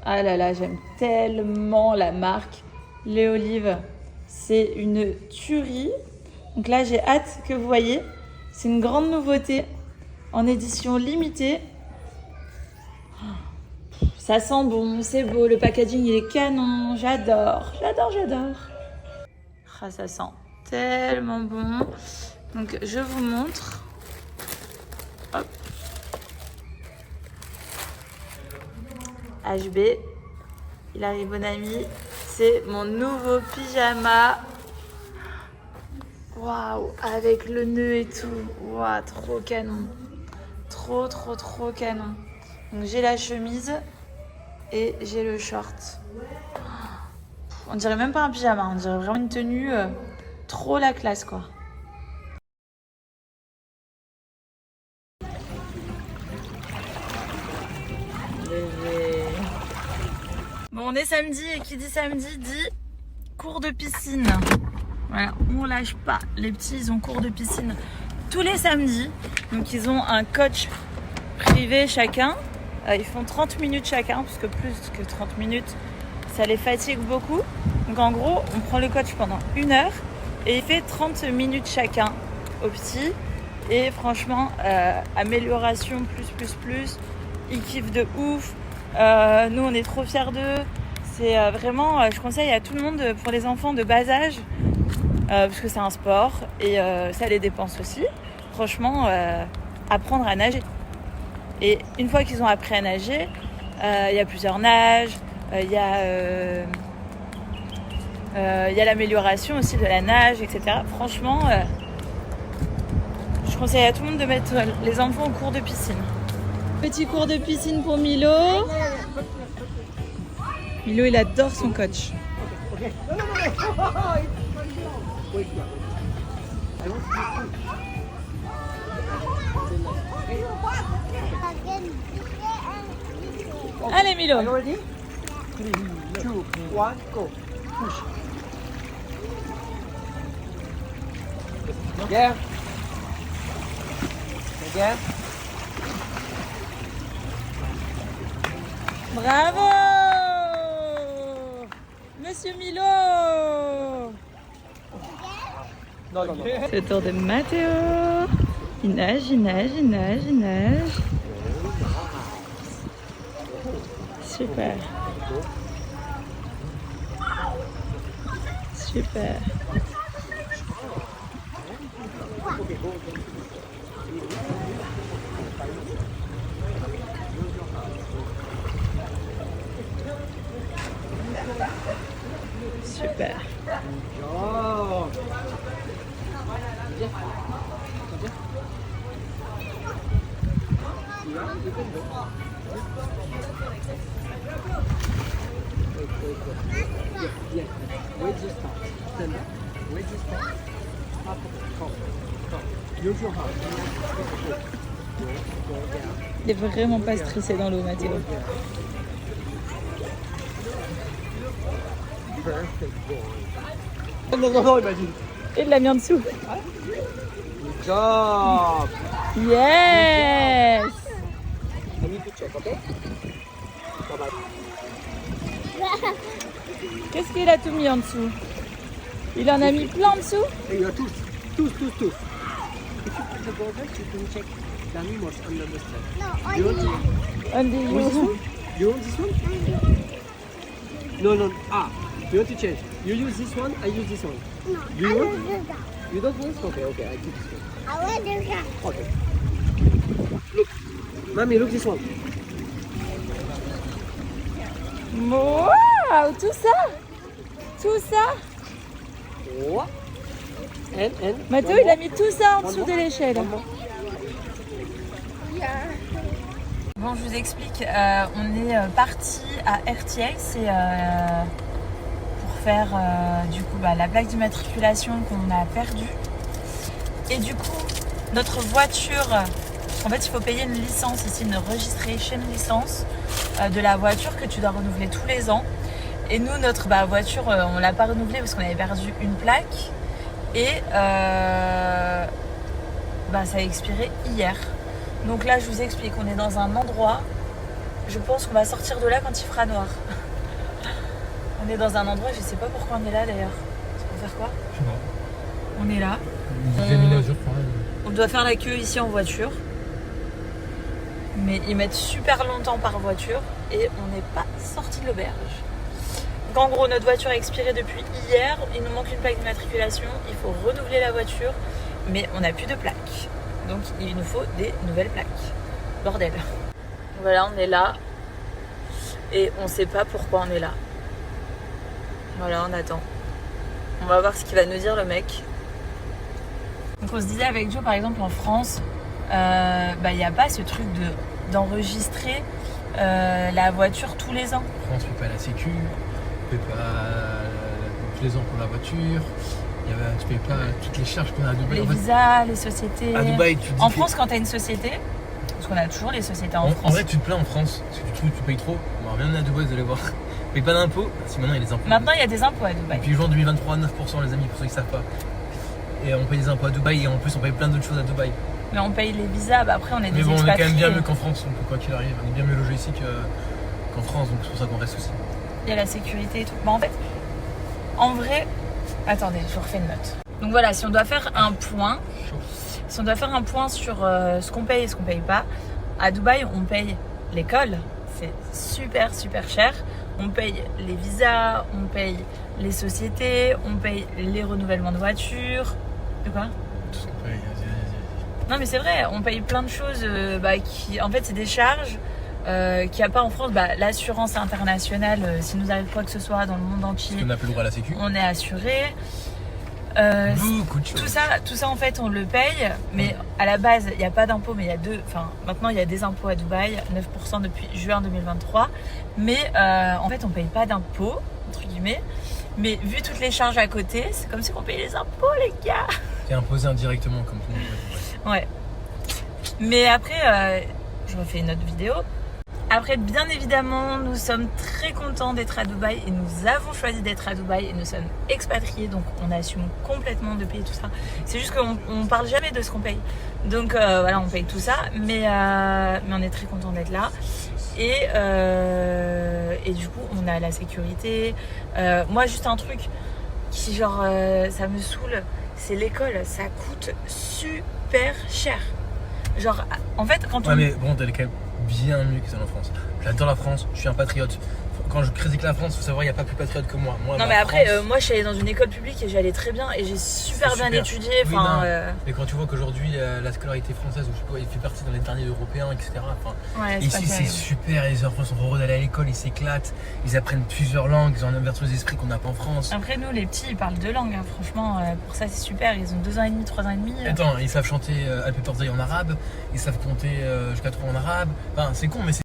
Ah là là, j'aime tellement la marque Les Olives. C'est une tuerie. Donc là, j'ai hâte que vous voyez. C'est une grande nouveauté en édition limitée. Ça sent bon, c'est beau, le packaging il est canon, j'adore. Ah, ça sent tellement bon. Donc je vous montre. Hop. HB, il arrive bon ami. C'est mon nouveau pyjama. Waouh, avec le nœud et tout. Waouh, trop canon. Trop canon. Donc j'ai la chemise et j'ai le short. On dirait même pas un pyjama, on dirait vraiment une tenue trop la classe quoi. Bon, on est samedi et qui dit samedi dit cours de piscine. Voilà, on lâche pas. Les petits, ils ont cours de piscine tous les samedis. Donc ils ont un coach privé chacun. Ils font 30 minutes chacun, parce que plus que 30 minutes, ça les fatigue beaucoup. Donc en gros, on prend le coach pendant 1 heure et il fait 30 minutes chacun aux petits. Et franchement, amélioration plus. Ils kiffent de ouf. Nous, on est trop fiers d'eux. C'est vraiment, je conseille à tout le monde pour les enfants de bas âge, parce que c'est un sport et ça les dépense aussi. Franchement, apprendre à nager. Et une fois qu'ils ont appris à nager, il y a plusieurs nages, il y a l'amélioration aussi de la nage, etc. Franchement, je conseille à tout le monde de mettre les enfants au cours de piscine. Petit cours de piscine pour Milo. Milo, il adore son coach. Allez Milo. Ready? 3, 2, 1, go. Push. Again. Again. Bravo Monsieur Milo. Non. C'est le tour de Mathéo. Il nage. Super. Super. Oh. Yeah. Wait just stop. Stand up. Wait just stop. Up. Come. Use your heart. Go down. Il est vraiment pas stressé dans l'eau, Mathéo. Perfect boy. Non, imagine. Il l'a mis en dessous. Good job. Yes. I need to check, okay? Bye-bye. Qu'est-ce qu'il a tout mis en dessous? Il en a mis plein en dessous? Hey, you are tooth. If you put the goggles, you can check the animals under the sled. No, You want to? Only You want this you. one? You want this one? No. You want to change? You use this one, I use this one. no, Do you I want? will do that. You don't want? Okay, I keep this one. I will do that. Okay. Look. Mommy, look this one. Wow, tout ça. What? And Mathéo, il a mis tout ça en dessous de l'échelle. Bon, je vous explique, on est parti à RTL, c'est pour faire du coup la plaque d'immatriculation qu'on a perdue. Et du coup, notre voiture, en fait il faut payer une licence ici, une registration licence de la voiture que tu dois renouveler tous les ans. Et nous, notre voiture, on l'a pas renouvelée parce qu'on avait perdu une plaque. Et ça a expiré hier. Donc là, je vous explique, on est dans un endroit je pense qu'on va sortir de là quand il fera noir. On est dans un endroit, je sais pas pourquoi on est là d'ailleurs. C'est pour faire quoi? Je sais pas. On est là. On doit faire la queue ici en voiture. Mais ils mettent super longtemps par voiture et on n'est pas sorti de l'auberge. Donc en gros, notre voiture a expiré depuis hier. Il nous manque une plaque d'immatriculation. Il faut renouveler la voiture. Mais on n'a plus de plaques. Donc il nous faut des nouvelles plaques. Bordel. Voilà, on est là. Et on sait pas pourquoi on est là. Voilà, on attend. On va voir ce qu'il va nous dire le mec. Donc on se disait avec Joe, par exemple en France, il n'y a pas ce truc d'enregistrer la voiture tous les ans. En France, tu payes pas la sécu, tu payes pas tous les ans pour la voiture, tu payes pas toutes les charges qu'on a à Dubaï. Les visas, les sociétés. À Dubaï, tu dis en France, quand tu as une société, parce qu'on a toujours les sociétés en France. En vrai, tu te plains en France, parce que tu trouves que tu payes trop. On va rien à Dubaï, vous allez voir. Tu payes pas d'impôts, si maintenant il y a des impôts. Maintenant, il y a des impôts à Dubaï. Depuis juin 2023, 9% les amis, pour ceux qui savent pas. Et on paye des impôts à Dubaï et en plus on paye plein d'autres choses à Dubaï. Mais on paye les visas, après on est des expatriés. Mais bon, on est quand même bien mieux qu'en France, donc quoi qu'il arrive, on est bien mieux logé ici qu'en France, donc c'est pour ça qu'on reste aussi. Il y a la sécurité et tout. Mais en fait, en vrai, attendez, je vous refais une note. Donc voilà, si on doit faire un point, sur ce qu'on paye et ce qu'on paye pas, à Dubaï on paye l'école, c'est super super cher. On paye les visas, on paye les sociétés, on paye les renouvellements de voitures. De quoi? Tout ce qu'on paye, vas-y. Non mais c'est vrai, on paye plein de choses qui, en fait, c'est des charges qu'il n'y a pas en France. L'assurance internationale, s'il nous arrive quoi que ce soit dans le monde entier, on n'a plus le droit à la sécu. On est assuré. Beaucoup de choses. Tout ça en fait on le paye, mais à la base il n'y a pas d'impôt, mais maintenant il y a des impôts à Dubaï, 9% depuis juin 2023, mais en fait on paye pas d'impôts entre guillemets, mais vu toutes les charges à côté, c'est comme si on payait les impôts les gars. C'est imposé indirectement comme tout le monde. Ouais. Mais après je refais une autre vidéo. Après, bien évidemment, nous sommes très contents d'être à Dubaï et nous avons choisi d'être à Dubaï et nous sommes expatriés, donc on assume complètement de payer tout ça. C'est juste qu'on parle jamais de ce qu'on paye. Donc voilà, on paye tout ça, mais on est très contents d'être là. Et du coup, on a la sécurité. Moi, juste un truc qui, ça me saoule, c'est l'école. Ça coûte super cher. Genre, en fait, quand Ouais, mais bon, t'es quand même bien mieux que ça en France. J'adore la France, je suis un patriote. Quand je critique la France, faut savoir, il n'y a pas plus patriote que moi. Non, mais après, moi je suis allée dans une école publique et j'allais très bien et j'ai super bien étudié. Oui, mais quand tu vois qu'aujourd'hui, la scolarité française, je sais pas, il fait partie dans les derniers européens, etc. Ouais, ici, c'est super, les enfants sont heureux d'aller à l'école, ils s'éclatent, ils apprennent plusieurs langues, ils ont un ouverture d'esprit qu'on n'a pas en France. Après, nous, les petits, ils parlent 2 langues, hein. Franchement, pour ça, c'est super. Ils ont 2 ans et demi, 3 ans et demi. Attends, ils savent chanter Alpe Portail en arabe, ils savent compter jusqu'à 3 en arabe. Enfin, c'est con, mais c'est